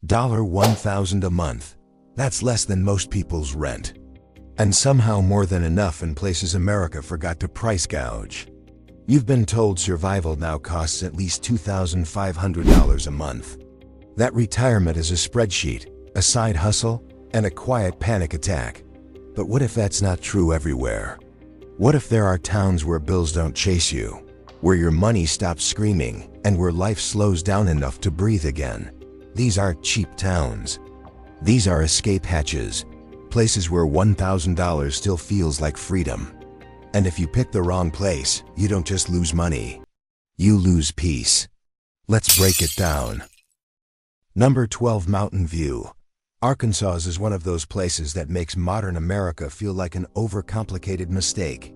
$1,000 a month. That's less than most people's rent. And somehow more than enough in places America forgot to price gouge. You've been told survival now costs at least $2,500 a month. That retirement is a spreadsheet, a side hustle, and a quiet panic attack. But what if that's not true everywhere? What if there are towns where bills don't chase you, where your money stops screaming, and where life slows down enough to breathe again? These aren't cheap towns. These are escape hatches, places where $1,000 still feels like freedom. And if you pick the wrong place, you don't just lose money, you lose peace. Let's break it down. Number 12, Mountain View. Arkansas is one of those places that makes modern America feel like an overcomplicated mistake.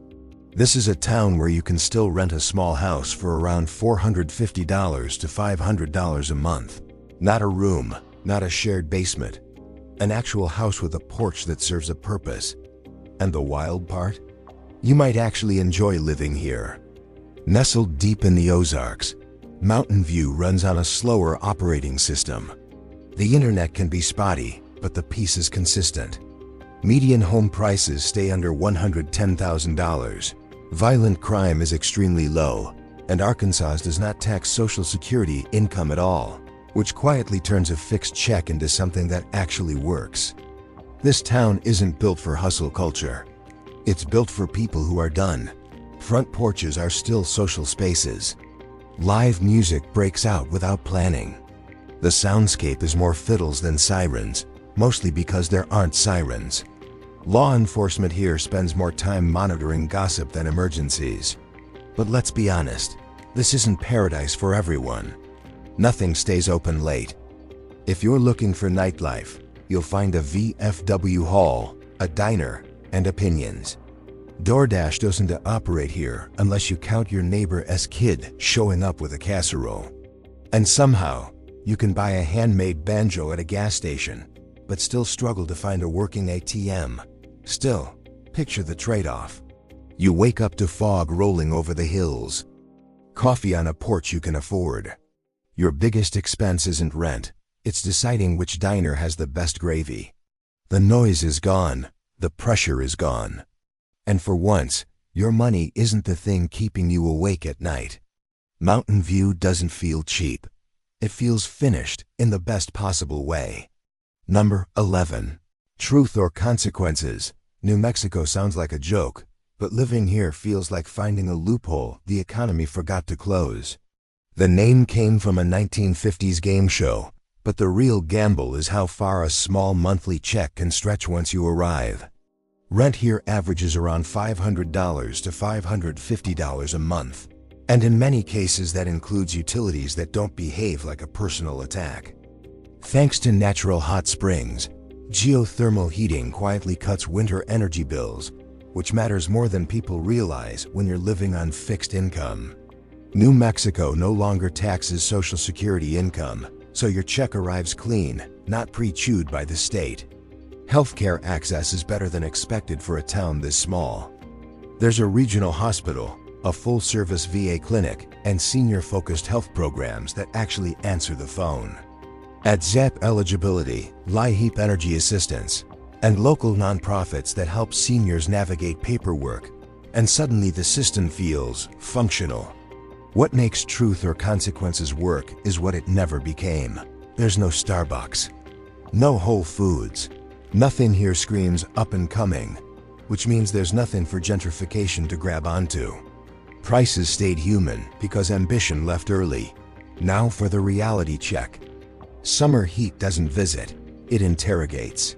This is a town where you can still rent a small house for around $450 to $500 a month. Not a room, not a shared basement. An actual house with a porch that serves a purpose. And the wild part? You might actually enjoy living here. Nestled deep in the Ozarks, Mountain View runs on a slower operating system. The internet can be spotty, but the peace is consistent. Median home prices stay under $110,000. Violent crime is extremely low, and Arkansas does not tax Social Security income at all, which quietly turns a fixed check into something that actually works. This town isn't built for hustle culture. It's built for people who are done. Front porches are still social spaces. Live music breaks out without planning. The soundscape is more fiddles than sirens, mostly because there aren't sirens. Law enforcement here spends more time monitoring gossip than emergencies. But let's be honest, this isn't paradise for everyone. Nothing stays open late. If you're looking for nightlife, you'll find a VFW hall, a diner, and opinions. DoorDash doesn't operate here unless you count your neighbor's kid showing up with a casserole. And somehow, you can buy a handmade banjo at a gas station, but still struggle to find a working ATM. Still, picture the trade-off. You wake up to fog rolling over the hills. Coffee on a porch you can afford. Your biggest expense isn't rent, it's deciding which diner has the best gravy. The noise is gone, the pressure is gone. And for once, your money isn't the thing keeping you awake at night. Mountain View doesn't feel cheap. It feels finished in the best possible way. Number 11. Truth or Consequences. New Mexico sounds like a joke, but living here feels like finding a loophole the economy forgot to close. The name came from a 1950s game show, but the real gamble is how far a small monthly check can stretch once you arrive. Rent here averages around $500 to $550 a month. And in many cases that includes utilities that don't behave like a personal attack. Thanks to natural hot springs, geothermal heating quietly cuts winter energy bills, which matters more than people realize when you're living on fixed income. New Mexico no longer taxes Social Security income, so your check arrives clean, not pre-chewed by the state. Healthcare access is better than expected for a town this small. There's a regional hospital, a full-service VA clinic, and senior-focused health programs that actually answer the phone. At ZAP eligibility, LIHEAP energy assistance, and local nonprofits that help seniors navigate paperwork, and suddenly the system feels functional. What makes Truth or Consequences work is what it never became. There's no Starbucks, no Whole Foods. Nothing here screams up and coming, which means there's nothing for gentrification to grab onto. Prices stayed human because ambition left early. Now for the reality check. Summer heat doesn't visit, it interrogates.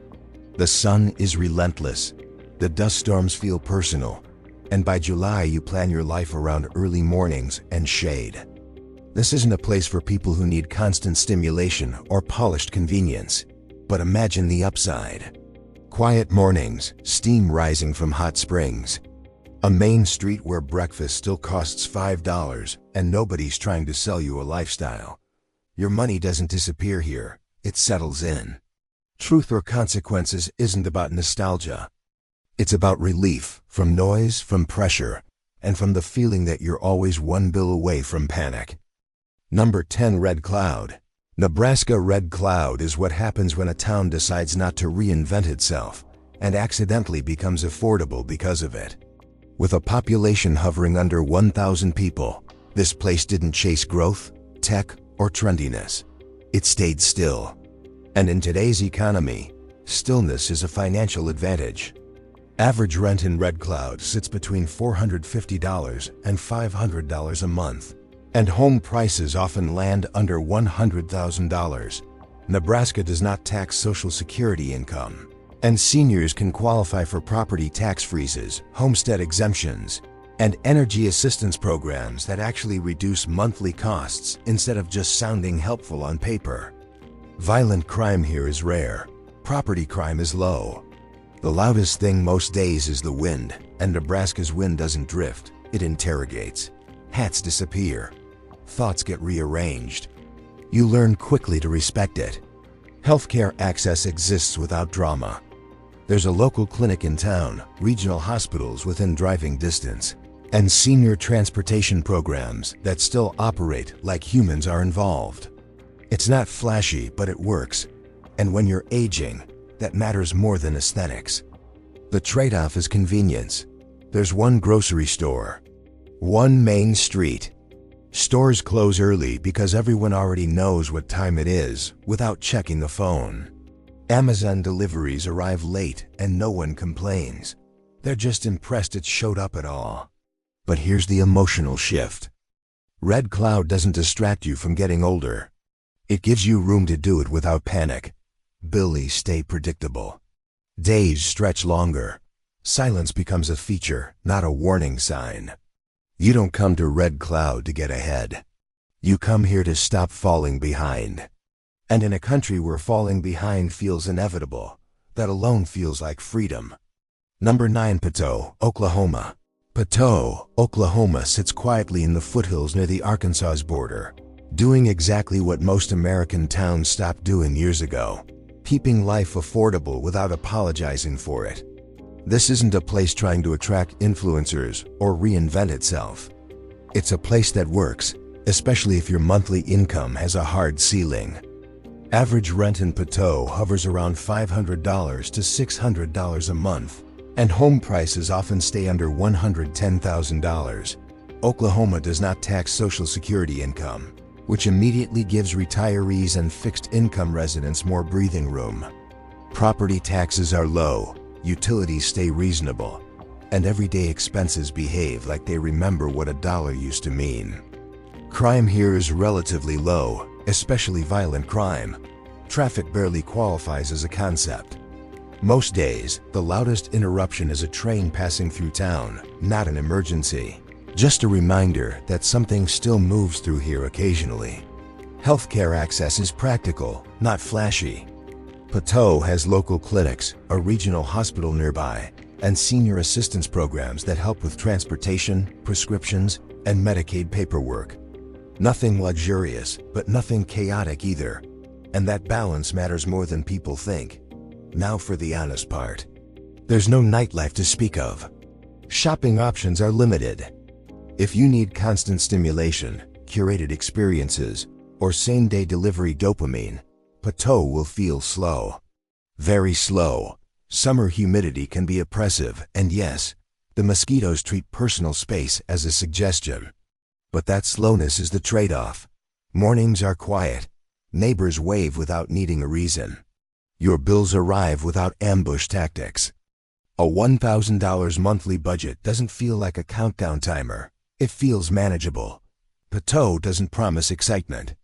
The sun is relentless, the dust storms feel personal, and by July you plan your life around early mornings and shade. This isn't a place for people who need constant stimulation or polished convenience. But imagine the upside. Quiet mornings, steam rising from hot springs. A main street where breakfast still costs $5 and nobody's trying to sell you a lifestyle. Your money doesn't disappear here, it settles in. Truth or Consequences isn't about nostalgia. It's about relief from noise, from pressure, and from the feeling that you're always one bill away from panic. Number 10, Red Cloud. Nebraska red cloud is what happens when a town decides not to reinvent itself and accidentally becomes affordable because of it. With a population hovering under 1,000 people, this place didn't chase growth, tech, or trendiness. It stayed still. And in today's economy, stillness is a financial advantage. Average rent in Red Cloud sits between $450 and $500 a month, and home prices often land under $100,000. Nebraska does not tax Social Security income, and seniors can qualify for property tax freezes, homestead exemptions, and energy assistance programs that actually reduce monthly costs instead of just sounding helpful on paper. Violent crime here is rare. Property crime is low. The loudest thing most days is the wind, and Nebraska's wind doesn't drift, it interrogates. Hats disappear. Thoughts get rearranged. You learn quickly to respect it. Healthcare access exists without drama. There's a local clinic in town, regional hospitals within driving distance, and senior transportation programs that still operate like humans are involved. It's not flashy, but it works. And when you're aging, that matters more than aesthetics. The trade-off is convenience. There's one grocery store, one main street. Stores close early because everyone already knows what time it is without checking the phone. Amazon deliveries arrive late and no one complains. They're just impressed it showed up at all. But here's the emotional shift. Red Cloud doesn't distract you from getting older. It gives you room to do it without panic. Bills stay predictable. Days stretch longer. Silence becomes a feature, not a warning sign. You don't come to Red Cloud to get ahead. You come here to stop falling behind. And in a country where falling behind feels inevitable, that alone feels like freedom. Number 9. Poteau, Oklahoma. Poteau, Oklahoma sits quietly in the foothills near the Arkansas border, doing exactly what most American towns stopped doing years ago, keeping life affordable without apologizing for it. This isn't a place trying to attract influencers or reinvent itself. It's a place that works, especially if your monthly income has a hard ceiling. Average rent in Poteau hovers around $500 to $600 a month, and home prices often stay under $110,000. Oklahoma does not tax Social Security income, which immediately gives retirees and fixed-income residents more breathing room. Property taxes are low, utilities stay reasonable, and everyday expenses behave like they remember what a dollar used to mean. Crime here is relatively low, especially violent crime. Traffic barely qualifies as a concept. Most days, the loudest interruption is a train passing through town, not an emergency. Just a reminder that something still moves through here occasionally. Healthcare access is practical, not flashy. Poteau has local clinics, a regional hospital nearby, and senior assistance programs that help with transportation, prescriptions, and Medicaid paperwork. Nothing luxurious, but nothing chaotic either. And that balance matters more than people think. Now for the honest part. There's no nightlife to speak of. Shopping options are limited. If you need constant stimulation, curated experiences, or same-day delivery dopamine, Poteau will feel slow. Very slow. Summer humidity can be oppressive, and yes, the mosquitoes treat personal space as a suggestion. But that slowness is the trade-off. Mornings are quiet. Neighbors wave without needing a reason. Your bills arrive without ambush tactics. A $1,000 monthly budget doesn't feel like a countdown timer. It feels manageable. Poteau doesn't promise excitement.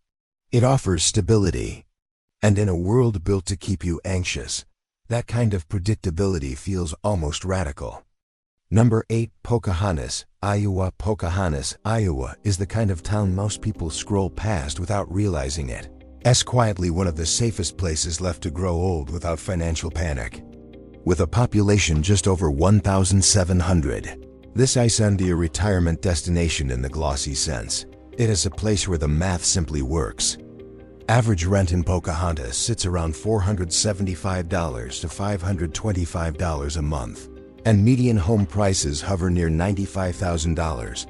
It offers stability. And in a world built to keep you anxious, that kind of predictability feels almost radical. Number 8. Pocahontas, Iowa. Pocahontas, Iowa is the kind of town most people scroll past without realizing it. It's quietly one of the safest places left to grow old without financial panic. With a population just over 1,700, this isn't a retirement destination in the glossy sense. It is a place where the math simply works. Average rent in Pocahontas sits around $475 to $525 a month, and median home prices hover near $95,000.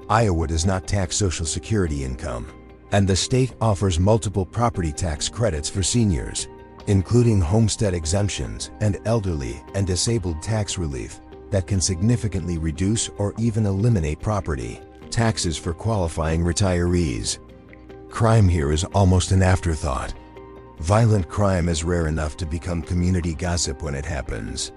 Iowa does not tax Social Security income, And the state offers multiple property tax credits for seniors, including homestead exemptions and elderly and disabled tax relief that can significantly reduce or even eliminate property taxes for qualifying retirees. Crime here is almost an afterthought. Violent crime is rare enough to become community gossip when it happens.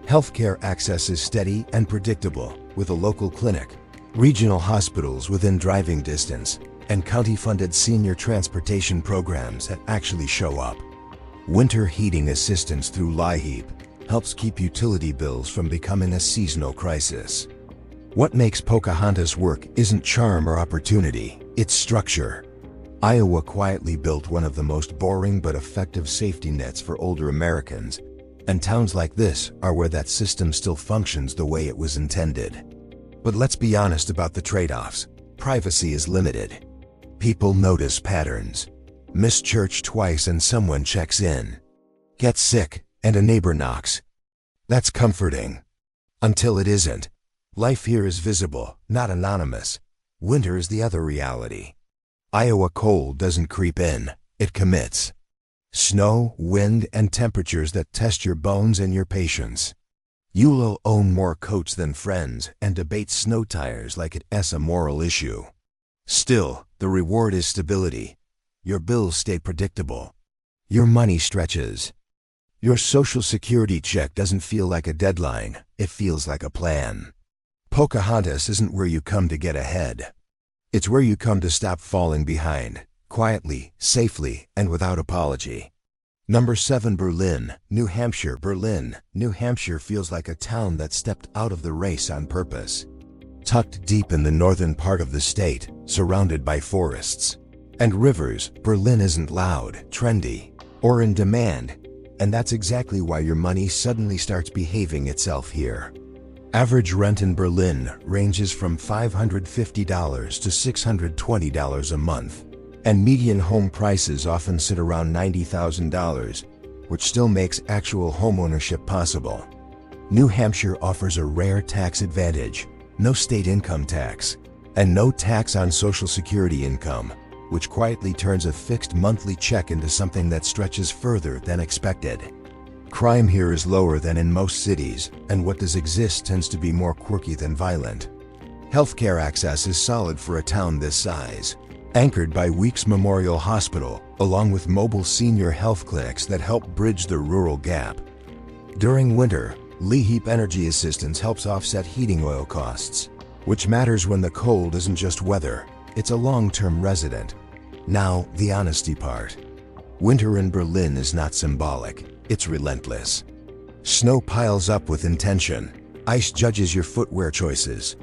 Healthcare access is steady and predictable, with a local clinic, regional hospitals within driving distance, and county-funded senior transportation programs that actually show up. Winter heating assistance through LIHEAP helps keep utility bills from becoming a seasonal crisis. What makes Pocahontas work isn't charm or opportunity, it's structure. Iowa quietly built one of the most boring but effective safety nets for older Americans, and towns like this are where that system still functions the way it was intended. But let's be honest about the trade-offs. Privacy is limited. People notice patterns. Miss church twice and someone checks in. Get sick and a neighbor knocks. That's comforting. Until it isn't. Life here is visible, not anonymous. Winter is the other reality. Iowa cold doesn't creep in, it commits. Snow, wind, and temperatures that test your bones and your patience. You'll own more coats than friends and debate snow tires like it's a moral issue. Still, the reward is stability. Your bills stay predictable. Your money stretches. Your Social Security check doesn't feel like a deadline, it feels like a plan. Pocahontas isn't where you come to get ahead. It's where you come to stop falling behind, quietly, safely, and without apology. Number 7. Berlin, New Hampshire. Berlin, New Hampshire feels like a town that stepped out of the race on purpose. Tucked deep in the northern part of the state, surrounded by forests and rivers, Berlin isn't loud, trendy, or in demand, and that's exactly why your money suddenly starts behaving itself here. Average rent in Berlin ranges from $550 to $620 a month, and median home prices often sit around $90,000, which still makes actual homeownership possible. New Hampshire offers a rare tax advantage: no state income tax, and no tax on Social Security income, which quietly turns a fixed monthly check into something that stretches further than expected. Crime here is lower than in most cities, and what does exist tends to be more quirky than violent. Healthcare access is solid for a town this size, anchored by Weeks Memorial Hospital, along with mobile senior health clinics that help bridge the rural gap. During winter, LIHEAP energy assistance helps offset heating oil costs, which matters when the cold isn't just weather, it's a long-term resident. Now, the honesty part. Winter in Berlin is not symbolic, it's relentless. Snow piles up with intention, ice judges your footwear choices,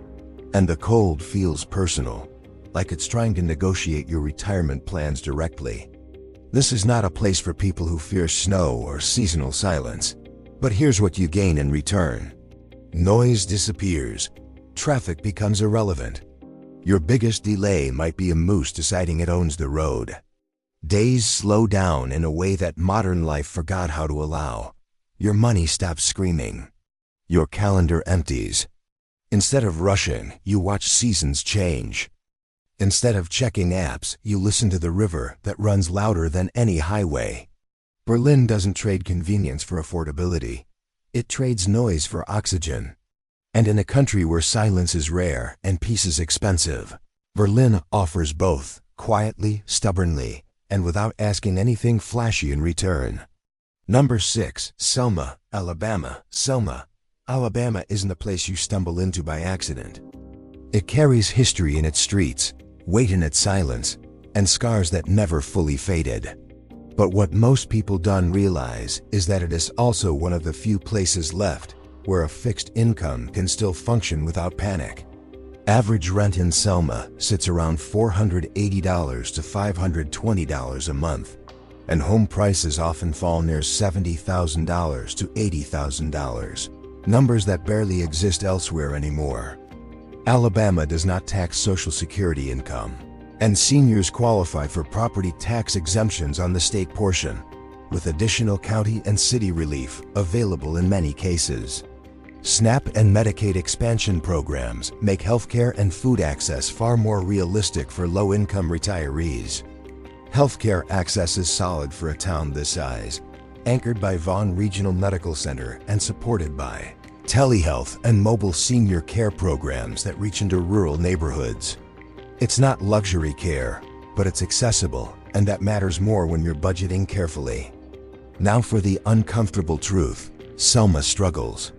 and the cold feels personal, like it's trying to negotiate your retirement plans directly. This is not a place for people who fear snow or seasonal silence, but here's what you gain in return. Noise disappears, traffic becomes irrelevant. Your biggest delay might be a moose deciding it owns the road. Days slow down in a way that modern life forgot how to allow. Your money stops screaming. Your calendar empties. Instead of rushing, you watch seasons change. Instead of checking apps, you listen to the river that runs louder than any highway. Berlin doesn't trade convenience for affordability. It trades noise for oxygen. And in a country where silence is rare and peace is expensive, Berlin offers both, quietly, stubbornly, and without asking anything flashy in return. Number 6. Selma, Alabama. Selma, Alabama isn't a place you stumble into by accident. It carries history in its streets, weight in its silence, and scars that never fully faded. But what most people don't realize is that it is also one of the few places left where a fixed income can still function without panic. Average rent in Selma sits around $480 to $520 a month, and home prices often fall near $70,000 to $80,000, numbers that barely exist elsewhere anymore. Alabama does not tax Social Security income, and seniors qualify for property tax exemptions on the state portion, with additional county and city relief available in many cases. SNAP and Medicaid expansion programs make healthcare and food access far more realistic for low-income retirees. Healthcare access is solid for a town this size, anchored by Vaughan Regional Medical Center and supported by telehealth and mobile senior care programs that reach into rural neighborhoods. It's not luxury care, but it's accessible, and that matters more when you're budgeting carefully. Now for the uncomfortable truth: Selma struggles.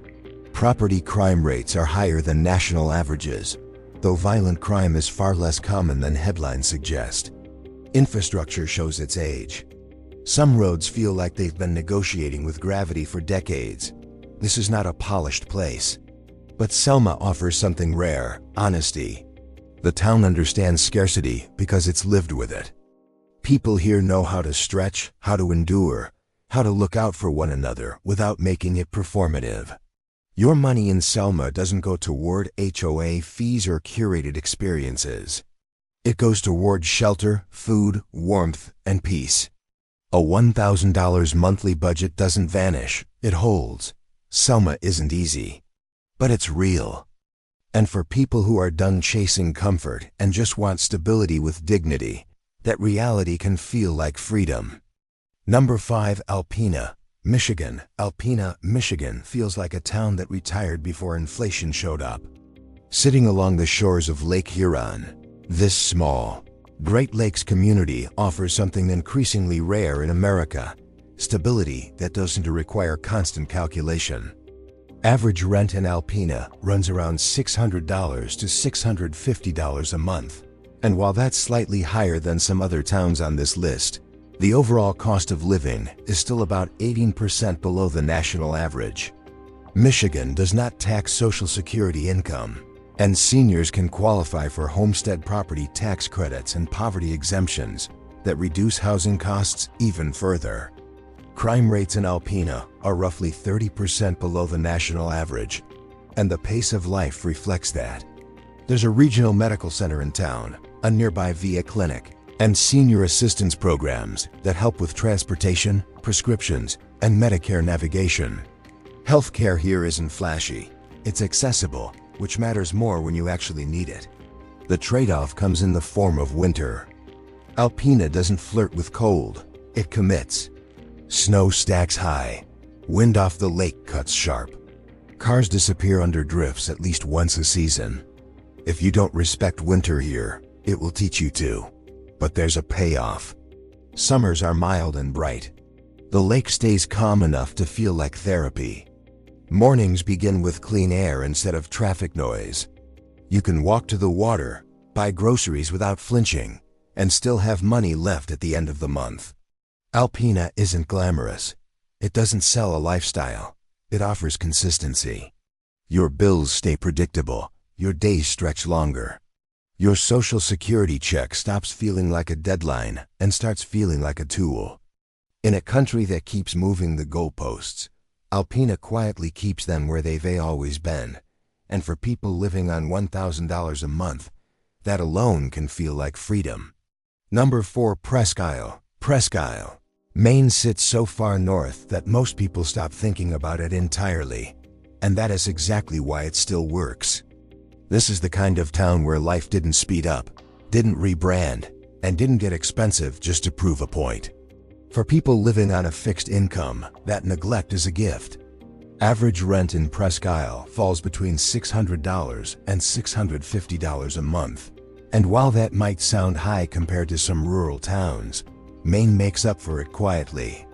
Property crime rates are higher than national averages, though violent crime is far less common than headlines suggest. Infrastructure shows its age. Some roads feel like they've been negotiating with gravity for decades. This is not a polished place. But Selma offers something rare: honesty. The town understands scarcity because it's lived with it. People here know how to stretch, how to endure, how to look out for one another without making it performative. Your money in Selma doesn't go toward HOA fees or curated experiences. It goes toward shelter, food, warmth, and peace. A $1,000 monthly budget doesn't vanish, it holds. Selma isn't easy, but it's real. And for people who are done chasing comfort and just want stability with dignity, that reality can feel like freedom. Number 5, Alpena, Michigan. Alpena, Michigan feels like a town that retired before inflation showed up. Sitting along the shores of Lake Huron, this small Great Lakes community offers something increasingly rare in America: stability that doesn't require constant calculation. Average rent in Alpena runs around $600 to $650 a month. And while that's slightly higher than some other towns on this list, the overall cost of living is still about 18% below the national average. Michigan does not tax Social Security income, and seniors can qualify for homestead property tax credits and poverty exemptions that reduce housing costs even further. Crime rates in Alpena are roughly 30% below the national average, and the pace of life reflects that. There's a regional medical center in town, a nearby VA clinic, and senior assistance programs that help with transportation, prescriptions, and Medicare navigation. Healthcare here isn't flashy, it's accessible, which matters more when you actually need it. The trade-off comes in the form of winter. Alpena doesn't flirt with cold, it commits. Snow stacks high, wind off the lake cuts sharp. Cars disappear under drifts at least once a season. If you don't respect winter here, it will teach you to. But there's a payoff. Summers are mild and bright. The lake stays calm enough to feel like therapy. Mornings begin with clean air instead of traffic noise. You can walk to the water, buy groceries without flinching, and still have money left at the end of the month. Alpena isn't glamorous. It doesn't sell a lifestyle. It offers consistency. Your bills stay predictable. Your days stretch longer. Your Social Security check stops feeling like a deadline and starts feeling like a tool. In a country that keeps moving the goalposts, Alpena quietly keeps them where they've always been. And for people living on $1,000 a month, that alone can feel like freedom. Number 4, Presque. Presque, Maine sits so far north that most people stop thinking about it entirely. And that is exactly why it still works. This is the kind of town where life didn't speed up, didn't rebrand, and didn't get expensive just to prove a point. For people living on a fixed income, that neglect is a gift. Average rent in Presque falls between $600 and $650 a month. And while that might sound high compared to some rural towns, Maine makes up for it quietly.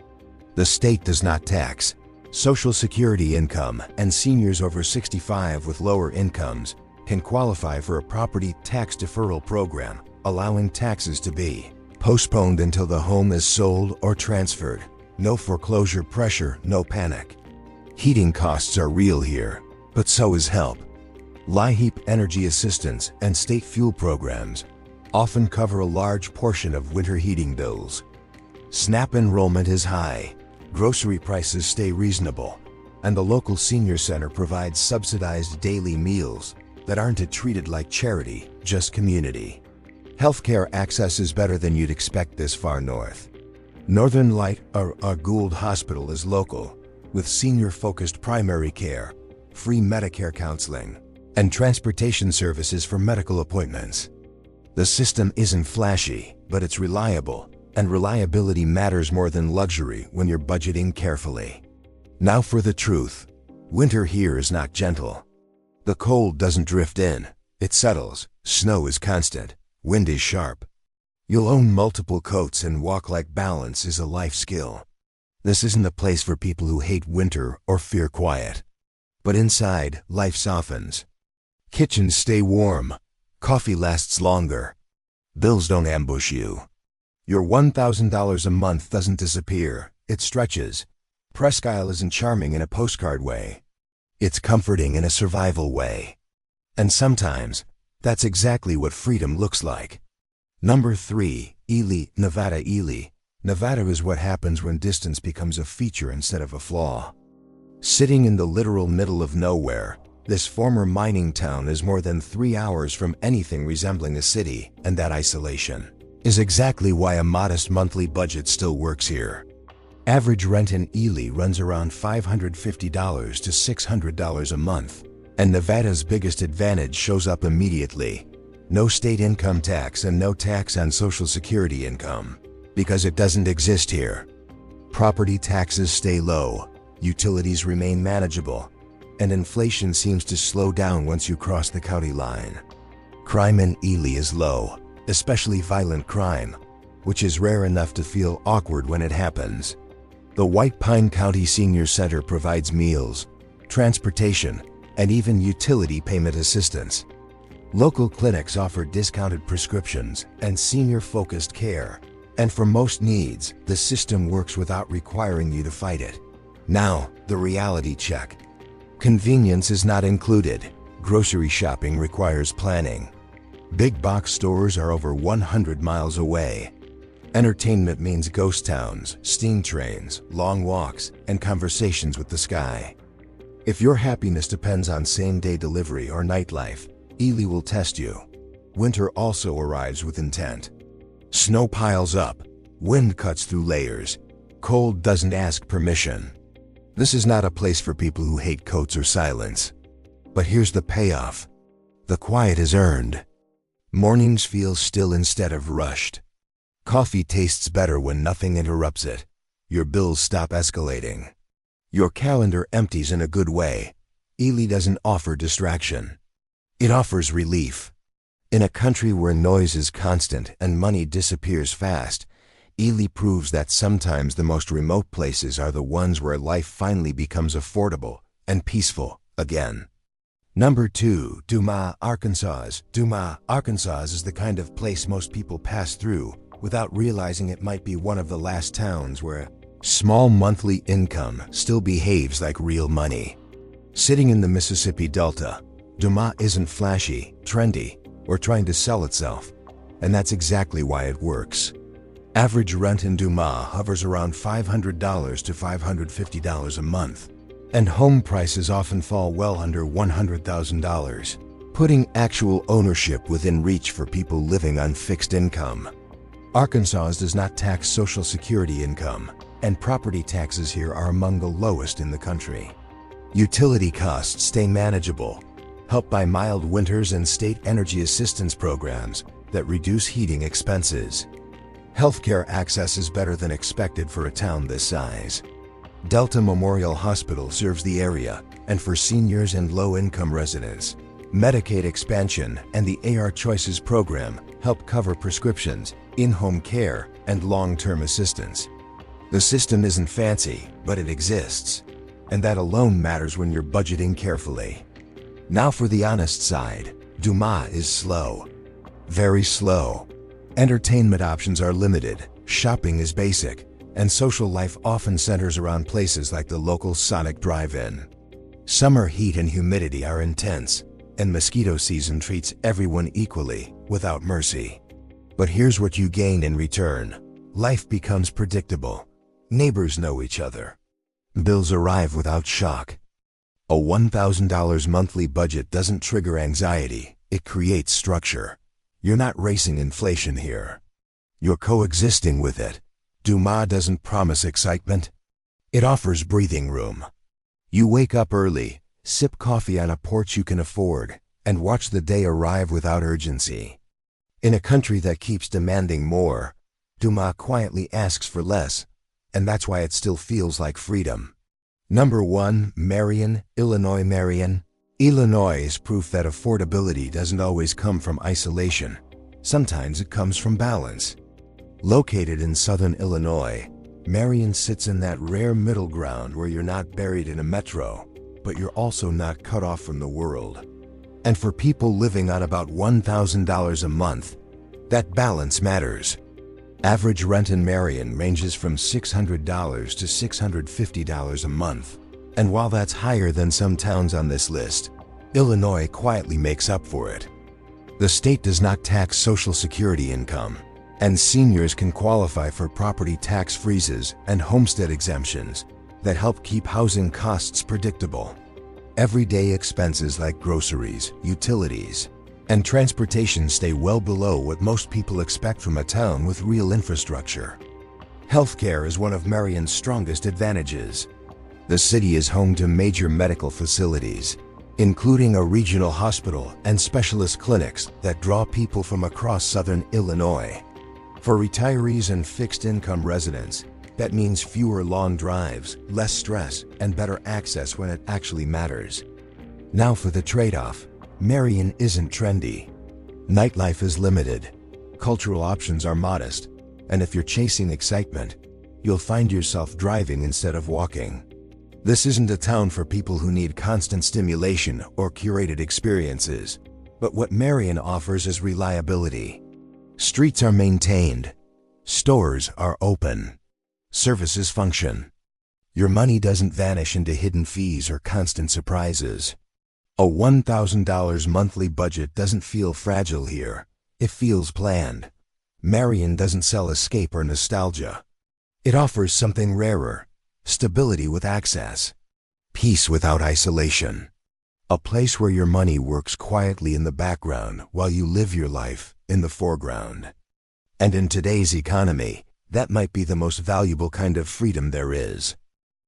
The state does not tax Social Security income, and seniors over 65 with lower incomes can qualify for a property tax deferral program, allowing taxes to be postponed until the home is sold or transferred. No foreclosure pressure, no panic. Heating costs are real here, but so is help. LIHEAP energy assistance and state fuel programs often cover a large portion of winter heating bills. SNAP enrollment is high, grocery prices stay reasonable, and the local senior center provides subsidized daily meals that aren't treated like charity, just community. Healthcare access is better than you'd expect this far north. Northern Light or Gould Hospital is local, with senior-focused primary care, free Medicare counseling, and transportation services for medical appointments. The system isn't flashy, but it's reliable, and reliability matters more than luxury when you're budgeting carefully. Now for the truth. Winter here is not gentle. The cold doesn't drift in, it settles, snow is constant, wind is sharp. You'll own multiple coats and walk like balance is a life skill. This isn't a place for people who hate winter or fear quiet. But inside, life softens. Kitchens stay warm. Coffee lasts longer. Bills don't ambush you. Your $1,000 a month doesn't disappear, it stretches. Presque isn't charming in a postcard way. It's comforting in a survival way. And sometimes, that's exactly what freedom looks like. Number 3, Ely, Nevada. Ely, Nevada is what happens when distance becomes a feature instead of a flaw. Sitting in the literal middle of nowhere, this former mining town is more than 3 hours from anything resembling a city, and that isolation is exactly why a modest monthly budget still works here. Average rent in Ely runs around $550 to $600 a month, and Nevada's biggest advantage shows up immediately. No state income tax and no tax on Social Security income, because it doesn't exist here. Property taxes stay low, utilities remain manageable, and inflation seems to slow down once you cross the county line. Crime in Ely is low, especially violent crime, which is rare enough to feel awkward when it happens. The White Pine County Senior Center provides meals, transportation, and even utility payment assistance. Local clinics offer discounted prescriptions and senior-focused care, and for most needs, the system works without requiring you to fight it. Now, the reality check. Convenience is not included. Grocery shopping requires planning. Big box stores are over 100 miles away. Entertainment means ghost towns, steam trains, long walks, and conversations with the sky. If your happiness depends on same-day delivery or nightlife, Ely will test you. Winter also arrives with intent. Snow piles up, wind cuts through layers, cold doesn't ask permission. This is not a place for people who hate coats or silence. But here's the payoff. The quiet is earned. Mornings feel still instead of rushed. Coffee tastes better when nothing interrupts it. Your bills stop escalating. Your calendar empties in a good way. Ely doesn't offer distraction. It offers relief. In a country where noise is constant and money disappears fast, Ely proves that sometimes the most remote places are the ones where life finally becomes affordable and peaceful again. Number 2, Dumas, Arkansas. Dumas, Arkansas is the kind of place most people pass through without realizing it might be one of the last towns where small monthly income still behaves like real money. Sitting in the Mississippi Delta, Dumas isn't flashy, trendy, or trying to sell itself, and that's exactly why it works. Average rent in Dumas hovers around $500 to $550 a month, and home prices often fall well under $100,000, putting actual ownership within reach for people living on fixed income. Arkansas does not tax Social Security income, and property taxes here are among the lowest in the country. Utility costs stay manageable, helped by mild winters and state energy assistance programs that reduce heating expenses. Healthcare access is better than expected for a town this size. Delta Memorial Hospital serves the area, and for seniors and low-income residents, Medicaid expansion and the AR Choices program help cover prescriptions, in-home care, and long-term assistance. The system isn't fancy, but it exists, and that alone matters when you're budgeting carefully. Now for the honest side, Dumas is slow. Very slow. Entertainment options are limited, shopping is basic, and social life often centers around places like the local Sonic drive-in. Summer heat and humidity are intense, and mosquito season treats everyone equally, without mercy. But here's what you gain in return. Life becomes predictable. Neighbors know each other. Bills arrive without shock. A $1,000 monthly budget doesn't trigger anxiety, it creates structure. You're not racing inflation here. You're coexisting with it. Dumas doesn't promise excitement. It offers breathing room. You wake up early, Sip coffee on a porch you can afford, and watch the day arrive without urgency. In a country that keeps demanding more, Dumas quietly asks for less, and that's why it still feels like freedom. Number 1, Marion, Illinois. Marion, Illinois is proof that affordability doesn't always come from isolation. Sometimes it comes from balance. Located in southern Illinois, Marion sits in that rare middle ground where you're not buried in a metro, but you're also not cut off from the world. And for people living on about $1,000 a month, that balance matters. Average rent in Marion ranges from $600 to $650 a month. And while that's higher than some towns on this list, Illinois quietly makes up for it. The state does not tax Social Security income, and seniors can qualify for property tax freezes and homestead exemptions that help keep housing costs predictable. Everyday expenses like groceries, utilities, and transportation stay well below what most people expect from a town with real infrastructure. Healthcare is one of Marion's strongest advantages. The city is home to major medical facilities, including a regional hospital and specialist clinics that draw people from across southern Illinois. For retirees and fixed-income residents, that means fewer long drives, less stress, and better access when it actually matters. Now for the trade-off. Marion isn't trendy. Nightlife is limited. Cultural options are modest. And if you're chasing excitement, you'll find yourself driving instead of walking. This isn't a town for people who need constant stimulation or curated experiences. But what Marion offers is reliability. Streets are maintained. Stores are open. Services function. Your money doesn't vanish into hidden fees or constant surprises. A $1,000 monthly budget doesn't feel fragile here. It feels planned. Marion doesn't sell escape or nostalgia. It offers something rarer: stability with access. Peace without isolation. A place where your money works quietly in the background while you live your life in the foreground. And in today's economy, that might be the most valuable kind of freedom there is.